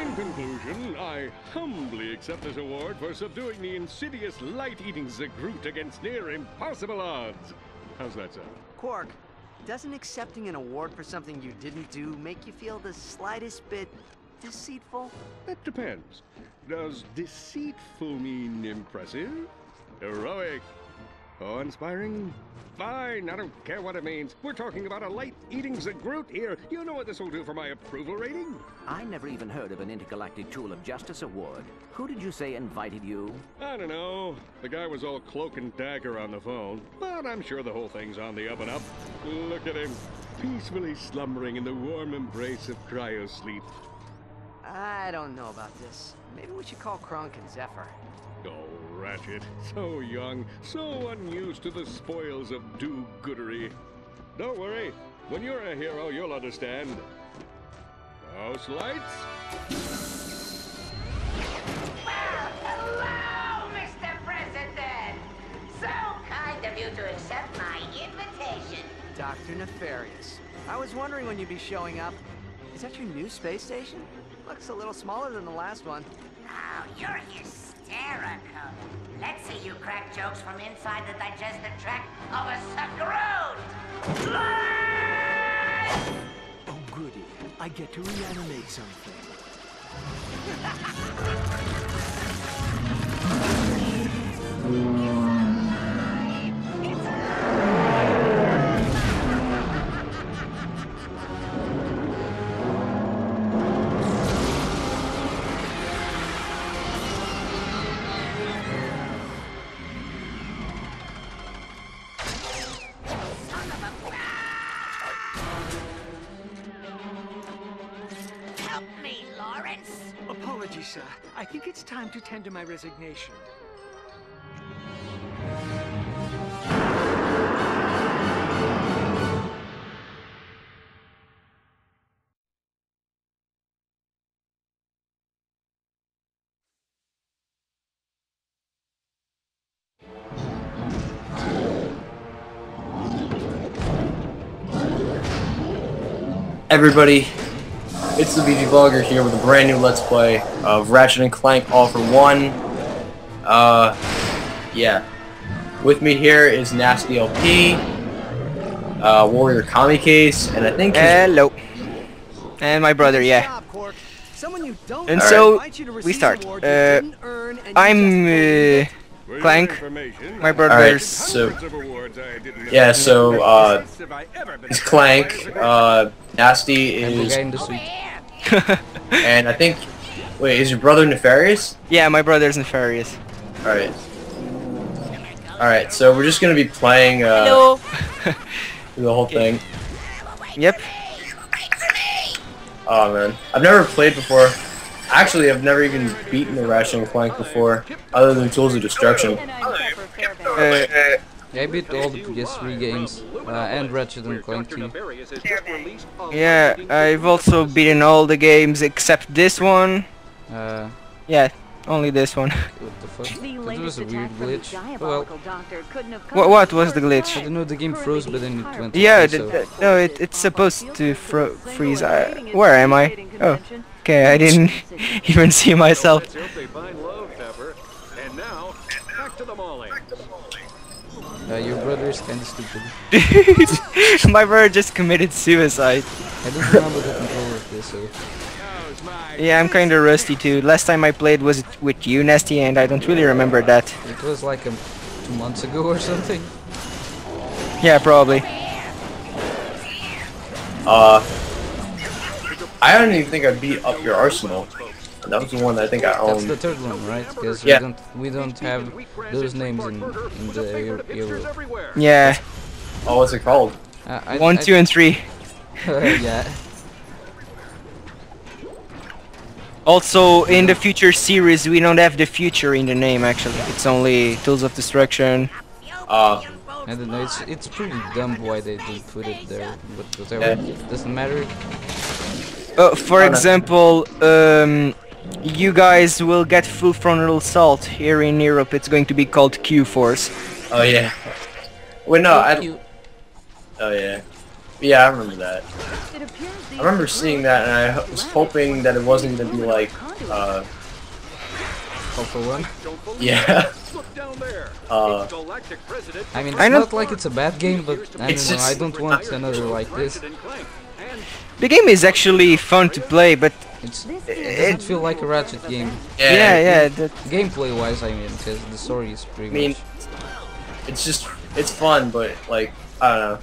In conclusion, I humbly accept this award for subduing the insidious light-eating Zagroot against near impossible odds. How's that sound? Quark, doesn't accepting an award for something you didn't do make you feel the slightest bit deceitful? That depends. Does deceitful mean impressive? Heroic? Awe-inspiring? Fine, I don't care what it means. We're talking about a light-eating Zagroot here. You know what this will do for my approval rating? I never even heard of an Intergalactic Tool of Justice award. Who did you say invited you? I don't know. The guy was all cloak and dagger on the phone, but I'm sure the whole thing's on the up and up. Look at him, peacefully slumbering in the warm embrace of cryosleep. I don't know about this. Maybe we should call Clank and Zephyr. Oh, Ratchet. So young, so unused to the spoils of do-goodery. Don't worry. When you're a hero, you'll understand. House lights? Well, hello, Mr. President! So kind of you to accept my invitation. Dr. Nefarious. I was wondering when you'd be showing up. Is that your new space station? Looks a little smaller than the last one. Now, you're hysterical. Let's see you crack jokes from inside the digestive tract of a Zagroot! Oh, goody. I get to reanimate something. Help me, Lawrence! Apologies, sir. I think it's time to tender my resignation. Everybody, it's the VG Vlogger here with a brand new Let's Play of Ratchet and Clank All for One. Yeah. With me here is Nasty LP, Warrior Kami Case, and I think hello. And my brother, yeah. And so, we start. I'm Clank. My brother's... so yeah, so it's Clank, Nasty is, and I think, wait, is your brother Nefarious? Yeah, my brother's Nefarious. Alright, so we're just gonna be playing Hello. the whole thing. Yep. Oh man, I've never played before. Actually, I've never even beaten the Ratchet and Clank before, other than Tools of Destruction. Yeah, I beat all the PS3 games, and Ratchet and Clank 2. Yeah, I've also beaten all the games except this one. Yeah, only this one. What the fuck? It was a weird glitch. Well, What was the glitch? I don't know, the game froze, but then it went Yeah, so. no, it's supposed to freeze. Where am I? Oh, okay, I didn't even see myself. Your brother is kinda stupid. My brother just committed suicide. I don't remember the control of this, so... Yeah, I'm kinda rusty too. Last time I played was with you, Nasty, and I don't really remember that. It was like 2 months ago or something. Yeah, probably. I don't even think I beat Up Your Arsenal. That was the one that I think I owned. That's the third one, right? Because yeah. we don't have those names in the Euro. Yeah. Oh, what's it called? 1, 2, and 3. Yeah. Also, in the future series, we don't have the future in the name. Actually, it's only Tools of Destruction. I don't know. It's pretty dumb why they didn't put it there, but whatever. It doesn't matter. For example, you guys will get full frontal assault here in Europe. It's going to be called Q-Force. Oh yeah. Wait, no, I don't... Oh yeah. Yeah, I remember that. I remember seeing that, and I was hoping that it wasn't gonna be like, All for one. yeah. I mean, it's I know- not like it's a bad game, but I It's don't know. just- I don't want another like this. The game is actually fun to play, but It doesn't feel like a Ratchet game. yeah, that, Gameplay-wise, I mean, because the story is pretty I mean, much. it's fun, but like, I don't know.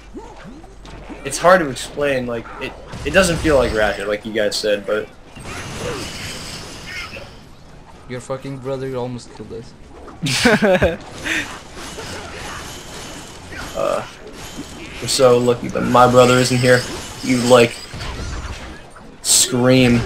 It's hard to explain. Like, it doesn't feel like Ratchet, like you guys said, but Your fucking brother almost killed us. we're so lucky that my brother isn't here. You like scream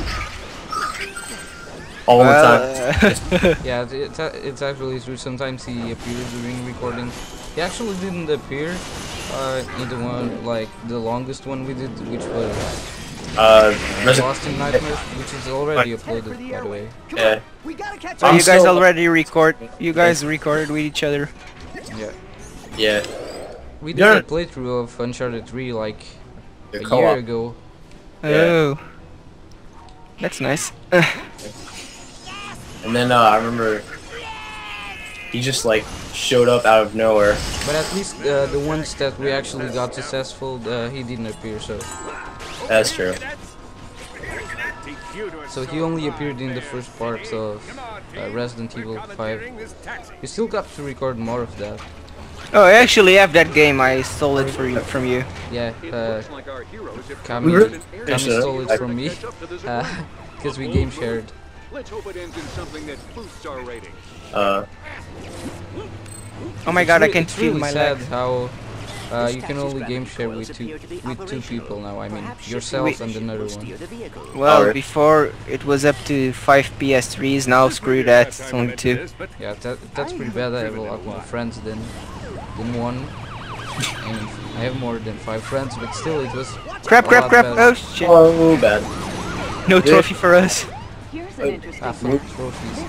all the time. Yeah, it's actually true. Sometimes he appears during recording. He actually didn't appear in the one, like the longest one we did, which was Lost in Nightmares, which is already uploaded, by the way. Yeah. so I'm you guys still- already record. You guys recorded with each other. Yeah. Yeah. We did Yeah. a playthrough of Uncharted 3 like The a co-op. year ago. Oh, that's nice. And then I remember he just like showed up out of nowhere. But at least the ones that we actually got successful, he didn't appear, so That's true. he only appeared in the first part of Resident Evil 5. We still got to record more of that. Oh, I actually have that game. I stole it from you. Yeah, Kami, We really- Kami stole it from me because we game shared. Let's hope it ends in something that boosts our rating. Oh my god, I can It's feel really my sad leg. how you can only game share with two people now. I mean, yourself and another one. Well, Alright. before it was up to 5 PS3s. Now screw that. It's only 2. Yeah, that's pretty bad. I have a lot more friends than one, and I have more than 5 friends. But still, it was Crap! a Crap! lot Crap! better. Oh shit! Oh, bad. No trophy for us. Ah, fuck trophies.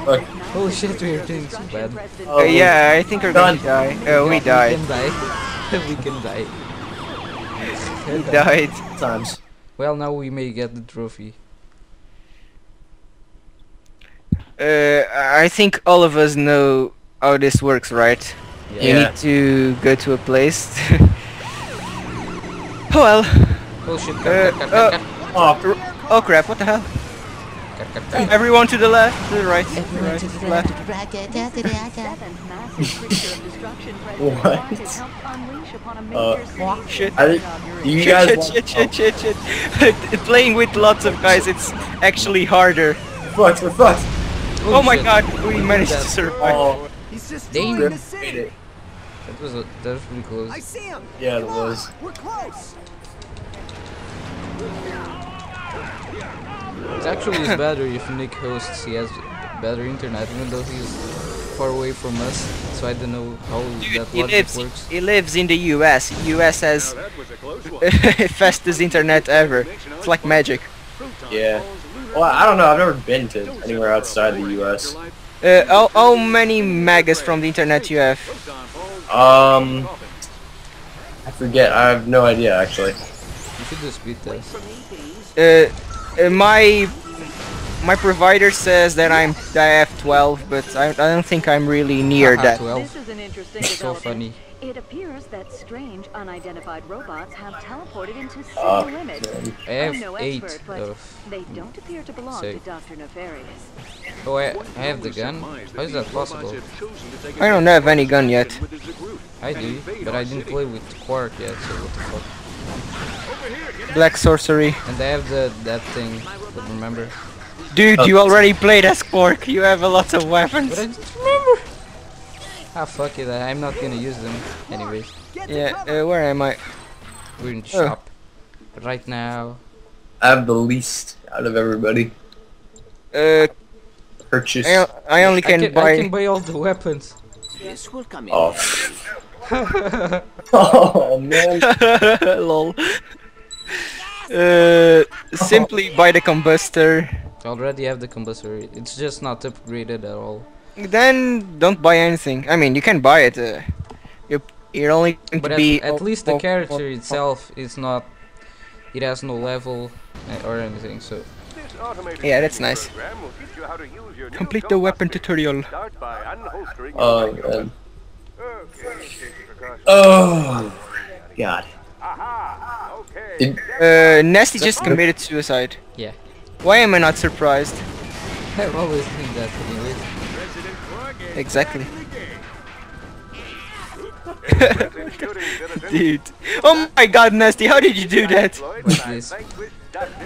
Look. Holy shit, we are doing so bad. Yeah, I think we're going to die. Oh, we died. We can die. We can die. We died. Times. Well, now we may get the trophy. I think all of us know how this works, right? Yeah. You need to go to a place. Oh well. Oh shit! Oh, Oh crap! What the hell? Everyone to the left, to the right, to the right, to the left. What? Shit. You guys Shit. Playing with lots of guys, it's actually harder. we're fucked. Oh my shit. god, we managed to survive. Oh, He's just Dang. storming the made city. it. That was pretty close. I see him. Yeah, it Come on, was. We're close. It actually is better if Nick hosts. He has better internet, even though he's far away from us. So I don't know how that logic works. He lives in the US. US has That was a close one. fastest internet ever. It's like magic. Yeah. Well, I don't know. I've never been to anywhere outside the U.S. How many megas from the internet you have? I forget. I have no idea actually. You should do speed test. My provider says that I have 12, but I don't think I'm really near Haha, that. 12. This is an interesting It's so development. funny. It appears that strange, unidentified robots have teleported into city limits. I have I'm no 8 expert, but of. they don't appear to belong Say. to Dr. Nefarious. Oh, I have the gun. How is that possible? I don't have any gun yet. I do, but I didn't play with Quark yet. So what the fuck? Black sorcery. And I have that thing. But remember? Dude, you already played as Quark. You have a lot of weapons. But I don't remember. Ah, fuck it. I'm not gonna use them anyways. Yeah, where am I? We're in the shop right now. I have the least out of everybody. Purchase. I only can I buy. can buy all the weapons. This will come in. Oh. Oh man. Lol. Simply buy the combustor. I already have the combustor. It's just not upgraded at all. Then don't buy anything. I mean, you can buy it. You're only going But to be... at least the character itself is not... It has no level or anything, so... Yeah, that's nice. Complete the weapon tutorial. Man. Oh, God. Nasty just committed suicide. Yeah. Why am I not surprised? I've always think that anyway. Exactly. Dude. Oh my god, Nasty, how did you do that? What's this?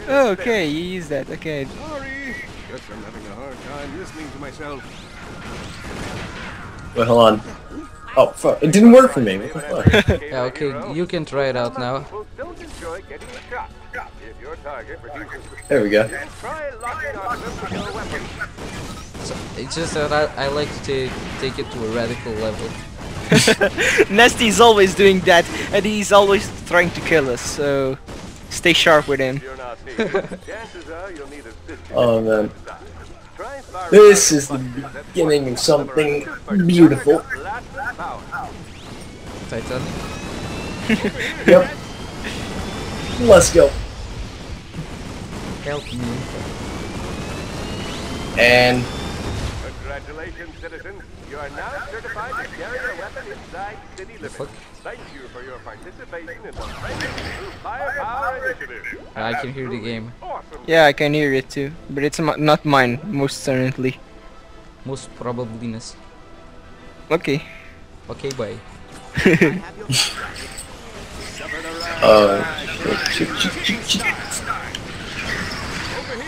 Oh, okay, you use that, okay. Sorry. Guess I'm having a hard time listening to myself. Wait, hold on. Oh, fuck. It didn't work for me. What the fuck? Yeah, okay, you can try it out now. There we go. So, it's just that I like to take it to a radical level. Nasty's always doing that, and he's always trying to kill us, so stay sharp with him. Oh, man. This is the beginning of something beautiful. Titan. Yep. Let's go. Help me. And Congratulations, citizens. You are now certified to carry a weapon inside city limits. Thank you for your participation in the Firepower Initiative. I can hear the game. Yeah, I can hear it too, but it's not mine, most certainly. Most probablyness. Okay. Okay, bye.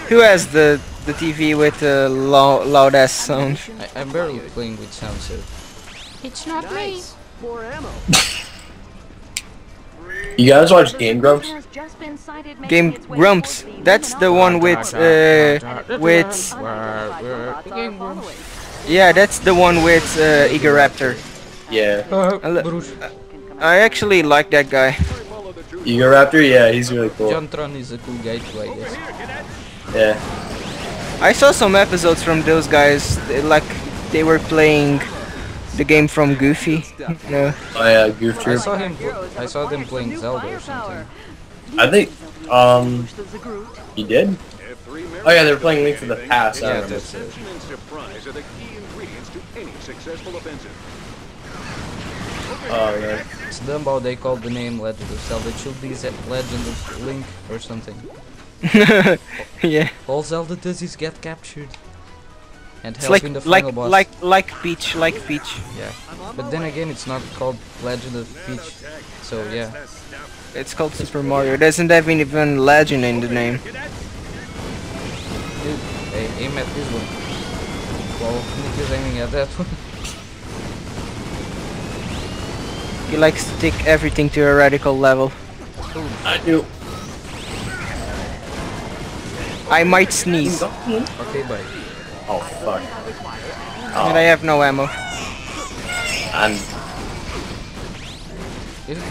Who has the TV with a loud ass sound? I'm barely playing with sound, so... It's not me. More ammo. you guys watch Game Grumps? Game Grumps. That's the one with yeah, that's the one with Eager Raptor. Yeah. I actually like that guy. Eager Raptor? Yeah, he's really cool. Jontron is a cool guy too, I guess. Yeah. I saw some episodes from those guys, like they were playing the game from Goofy. No. Oh yeah, Goof Troop. I saw them playing Zelda or something. I think, he did? Oh yeah, they were playing Link to the Past. Yeah, that's it. Oh man. It's dumb how they called the name Legend of Zelda. It should be Legend of Link or something. Yeah. All Zelda does is get captured. And it's help in the final boss. like Peach. Yeah. But then again, it's not called Legend of Peach. So yeah. It's called Super Mario. It doesn't have even legend in the name. Dude, hey, aim at this one. Well, Nick is aiming at that one. He likes to take everything to a radical level. I do. I might sneeze. Okay, bye. Oh fuck. And I have no ammo.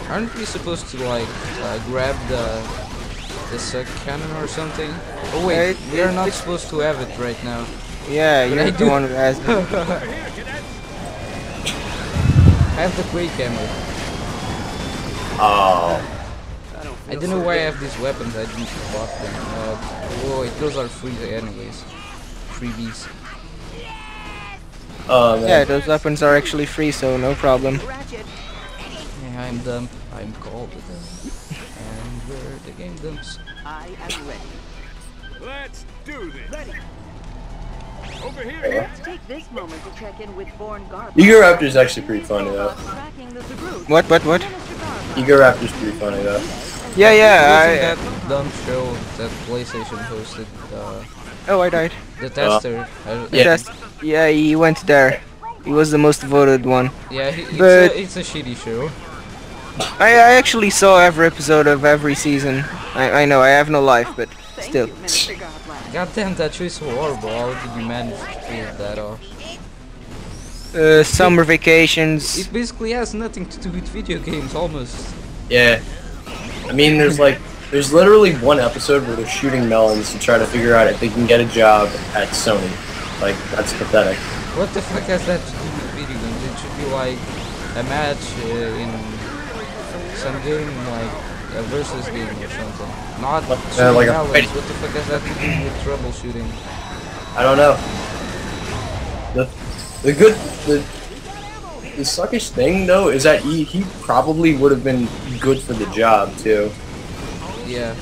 Aren't we supposed to like grab the suck cannon or something? Oh wait, we are not supposed to have it right now. Yeah, you're the one who has it. I have the Quake hammer. Oh. I don't know why I have these weapons. I didn't bought them. Oh wait, those are free anyways. Freebies. Oh man. Yeah, those weapons are actually free, so no problem. Yeah, I'm dumb. I'm called and where the game dumps. I am ready. Let's do this. Ready. Over here. Let's take this moment to check in with Born Garbage. Eager Raptor is actually pretty funny though. What? Eager Raptor's pretty funny though. Yeah, that dumb show that PlayStation hosted. Oh, I died. The tester. Yeah, he went there. He was the most voted one. Yeah, it's a shitty show. I actually saw every episode of every season. I know I have no life, but still. God damn, that show is so horrible. How did you manage to pull that off? Summer vacations. It basically has nothing to do with video games, almost. Yeah. I mean, there's literally one episode where they're shooting melons to try to figure out if they can get a job at Sony. Like, that's pathetic. What the fuck has that to do with video games? It should be like a match in some game like a versus game or something. Not shooting like a balance. fight. What the fuck has that to do with troubleshooting? I don't know. The suckish thing though is that he probably would have been good for the job too. Yeah.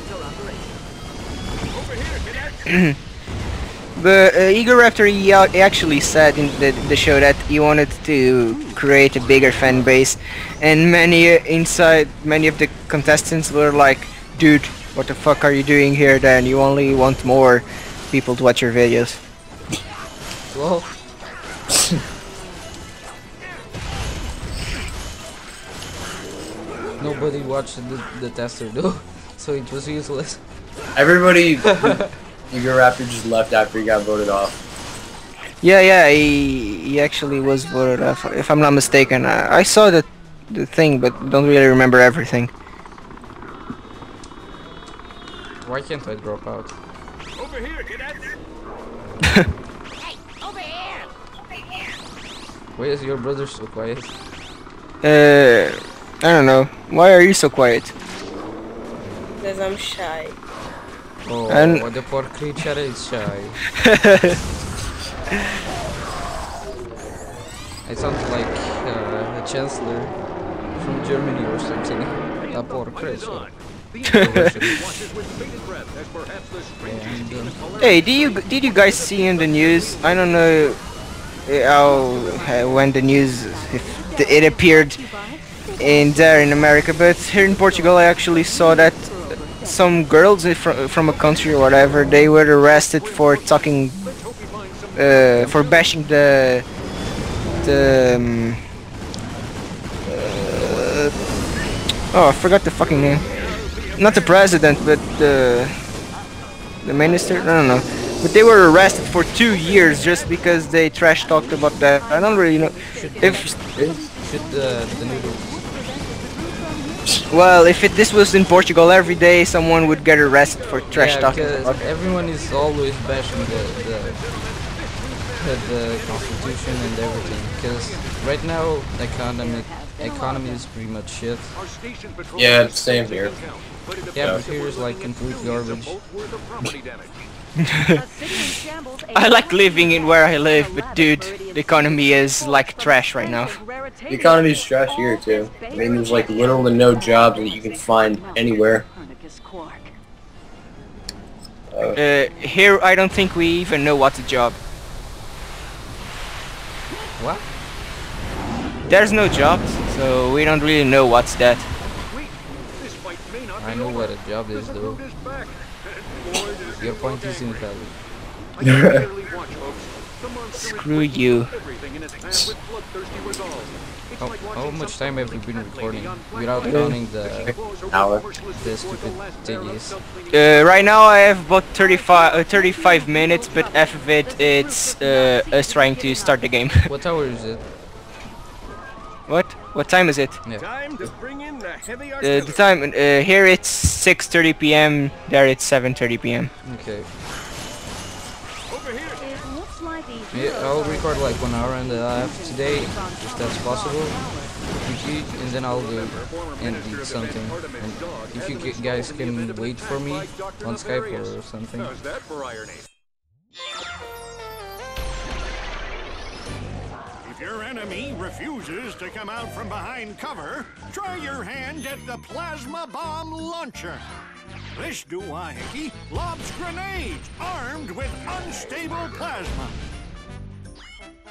But Igor Raptor, he actually said in the show that he wanted to create a bigger fan base, and many of the contestants were like, "Dude, what the fuck are you doing here? Then you only want more people to watch your videos." Well. Nobody watched the tester though, so it was useless. Everybody, Igor Raptor just left after he got voted off. Yeah, he actually was voted off, if I'm not mistaken. I saw the thing, but don't really remember everything. Why can't I drop out? Over here, cadets! Hey, over here! Why is your brother so quiet? I don't know. Why are you so quiet? Because I'm shy. Oh, And the poor creature is shy. I sound like a chancellor from Germany or something. A poor creature. hey, did you guys see in the news? I don't know when the news if it appeared in America, but here in Portugal I actually saw that some girls from a country or whatever, they were arrested for talking for bashing the oh, I forgot the fucking name. Not the president, but the minister. I don't know. But they were arrested for 2 years just because they trash talked about that. I don't really know if the noodles. Well, if this was in Portugal every day, someone would get arrested for trash talking. Because everyone is always bashing the constitution and everything. Because right now, economy is pretty much shit. Yeah, same here. Yeah, but here is like complete garbage. I like living in where I live, but dude, the economy is like trash right now. The economy's trash here too. I mean, there's like little to no jobs that you can find anywhere. Here, I don't think we even know what's a job. What? There's no jobs, so we don't really know what's that. I know what a job is though. Your point is invalid. Screw you. How much time have you been recording without counting the hour? The stupid thingies? Right now I have about 35 minutes, but half of it it's us trying to start the game. What hour is it? What? What time is it? Yeah. Time to bring in the heavy The time here it's 6:30 p.m. There it's 7:30 p.m. Okay. Over here. Yeah, I'll record like 1 hour and a half today, if that's possible. And then I'll go and eat something. And if you guys can wait for me on Skype or something. If your enemy refuses to come out from behind cover, try your hand at the plasma bomb launcher. This doohickey lobs grenades armed with unstable plasma.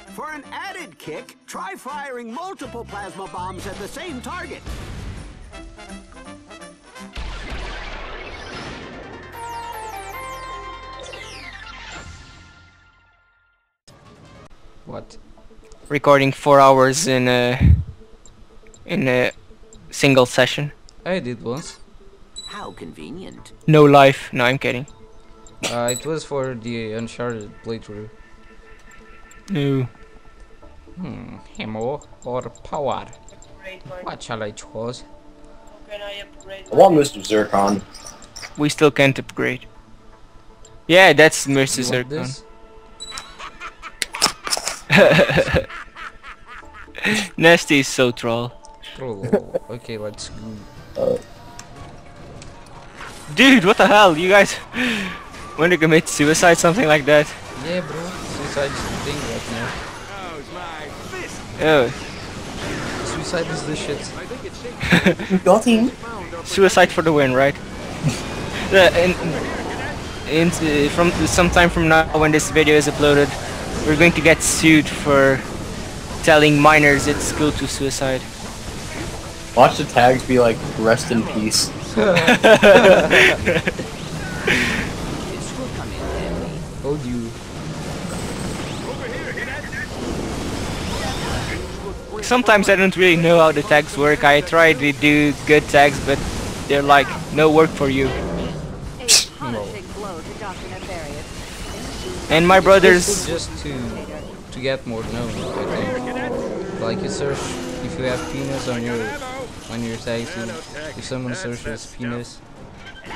For an added kick, try firing multiple plasma bombs at the same target. What? Recording 4 hours in a single session. I did once. How convenient. No life. No, I'm kidding. It was for the Uncharted playthrough. No. Ammo or power? What shall I choose? I want Mr. Zircon. We still can't upgrade. Yeah, that's Mr. Zircon. Nasty is so troll. Troll. Okay, let's go. Dude, what the hell? You guys want to commit suicide, something like that? Yeah, bro. Suicide's the thing right now. Oh. Suicide is the shit. Got him. Suicide for the win, right? From sometime from now, when this video is uploaded, we're going to get sued for telling minors it's go to suicide. Watch the tags be like, rest in peace. Told you. Sometimes I don't really know how the tags work. I try to do good tags, but they're like, no work for you. And my brothers... Just to get more known, I think. Like you search, if you have penis on your tag too, if someone searches penis,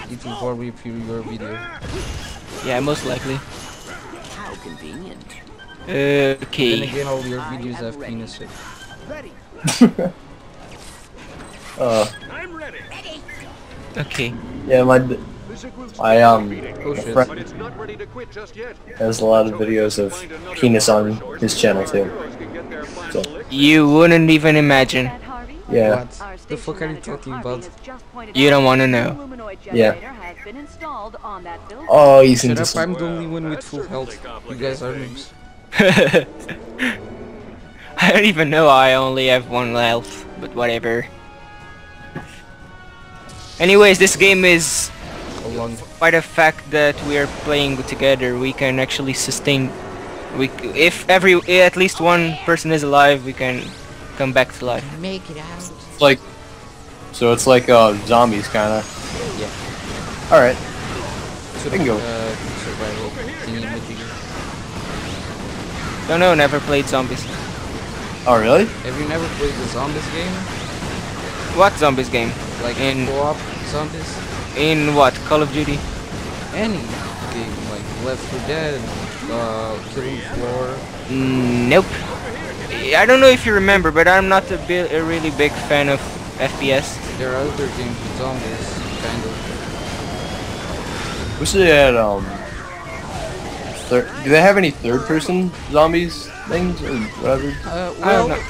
it will probably appear your video. Yeah, most likely. How convenient. Okay. Then again, all your videos have penis. I'm ready. Okay. Yeah, my Oh shit. friend has a lot of videos of penis on his channel too. So, You wouldn't even imagine. yeah. What the fuck are you talking about? You don't want to know. Yeah. Oh, he's Shut into up, some... I'm the only one with full health. You guys are noobs. I don't even know I only have 1 health, but whatever. Anyways, this game is, by the fact that we are playing together, we can actually sustain. If at least one person is alive, we can come back to life. Make it out. It's like, so it's like zombies kind of. Yeah. All right. So I can go. Survival. Don't know, never played zombies. Oh really? Have you never played the zombies game? What zombies game? Like in co-op zombies? In what? Call of Duty? Any game, like Left 4 Dead, Killing Floor. Nope. I don't know if you remember, but I'm not a really big fan of FPS. There are other games with zombies, kind of. Wish they had do they have any third-person zombies things or whatever? Well, I don't know.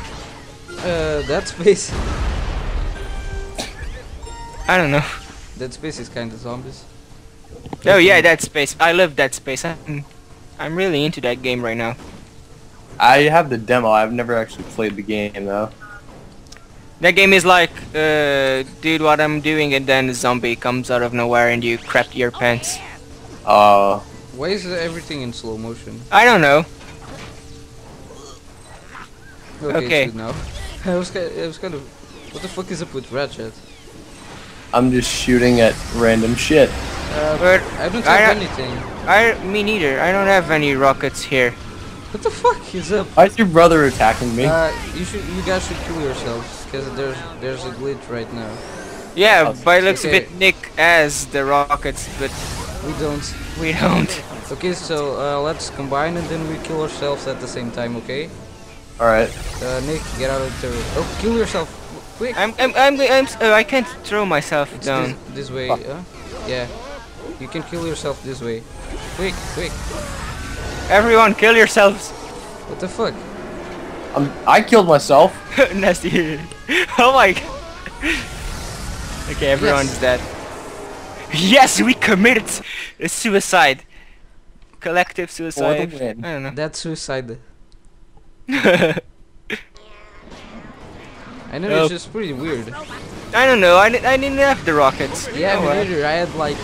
Dead Space. I don't know. Dead Space is kind of zombies. Oh yeah, Dead Space. I love Dead Space. I'm really into that game right now. I have the demo. I've never actually played the game though. That game is like, dude, what I'm doing, and then a zombie comes out of nowhere and you crap your pants. Why is everything in slow motion? I don't know. Okay. It's good now. I was kind of. What the fuck is up with Ratchet? I'm just shooting at random shit. But I don't have anything. Me neither. I don't have any rockets here. What the fuck is up? Why is your brother attacking me? You guys should kill yourselves because there's a glitch right now. Yeah, by looks of it, Nick has the rockets, but we don't. We don't. Okay, so let's combine and then we kill ourselves at the same time. Okay. All right. Nick, get out of the turret. Oh, kill yourself! Quick! I can't throw myself down. This way. Yeah. You can kill yourself this way. Quick! Everyone, kill yourselves! What the fuck? I killed myself. Nasty. Oh my god. Okay, everyone's dead. Yes, we committed a suicide. Collective suicide. For the win. I don't know. That's suicide. I know it's just pretty weird. I don't know. I didn't have the rockets. Yeah, me neither. I had like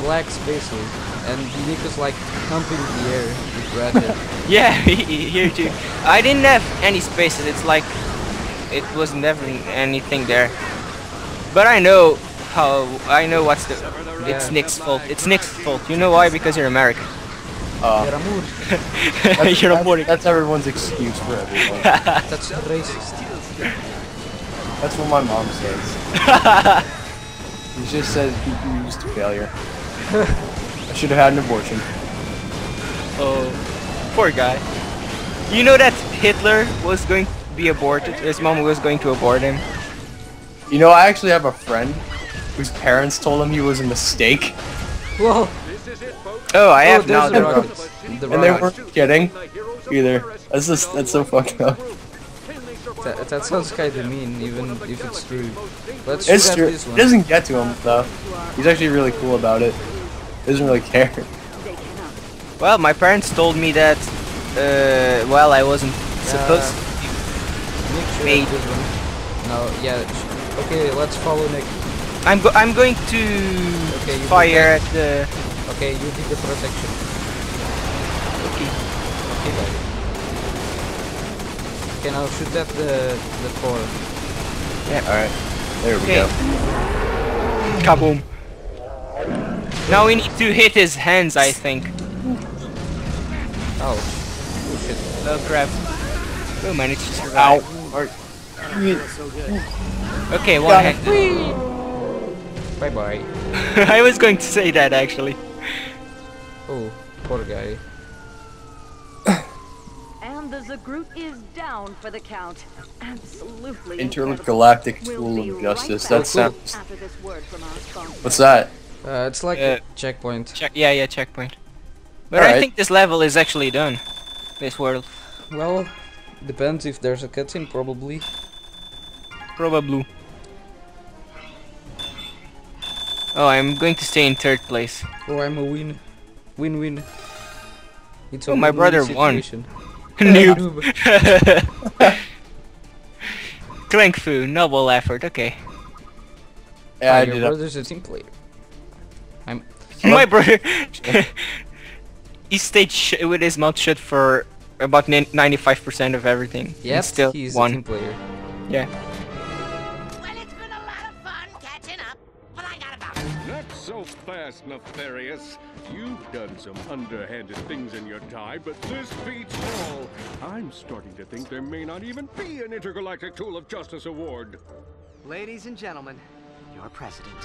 black spaces, and Nick was like humping the air with Ratchet. Yeah, here too. I didn't have any spaces. It's like it was never anything there. But I know how. I know what's the. Yeah. It's Nick's fault. It's Nick's fault. You know why? Because you're American. That's everyone's excuse for everyone. That's racist. That's what my mom says. She just says he used to failure. I should have had an abortion. Oh, poor guy. You know that Hitler was be aborted. His mom was going to abort him. You know, I actually have a friend whose parents told him he was a mistake. Whoa. Oh, I have now. And they weren't kidding either. That's so fucked up. That sounds kind of mean, even if it's true. Let's It's true. this one. It doesn't get to him though. He's actually really cool about it. He doesn't really care. Well, my parents told me that, well, I wasn't supposed to be made. No, yeah. Okay, let's follow Nick. I'm going to fire at the... Okay, you did the protection. Okay. Okay, buddy. Okay, now shoot at the core. Yeah, alright. There we go. Kaboom. Now we need to hit his hands, I think. Oh. Oh shit. Oh crap. We managed to survive. Okay, one heck. Bye bye. I was going to say that actually. Oh, poor guy. And the Zagroot is down for the count. Absolutely. Intergalactic tool of justice. That sounds. After this word from our sponsor. What's that? It's like a checkpoint. Yeah, checkpoint. But I think this level is actually done. This world. Well, depends if there's a cutscene, probably. Probably. Oh, I'm going to stay in third place. Oh, I'm a win. Win-win. It's my brother won. Noob. Clank Fu, noble effort, okay. Yeah, your brother's a team player. My brother... he stayed with his mouth shut for about 95% of everything. Yeah, still he's won. a team player. Yeah. Well, it's been a lot of fun catching up, but I gotta bounce. Not so fast, Nefarious. You've done some underhanded things in your time, but this beats all. I'm starting to think there may not even be an Intergalactic Tool of Justice award. Ladies and gentlemen, your president.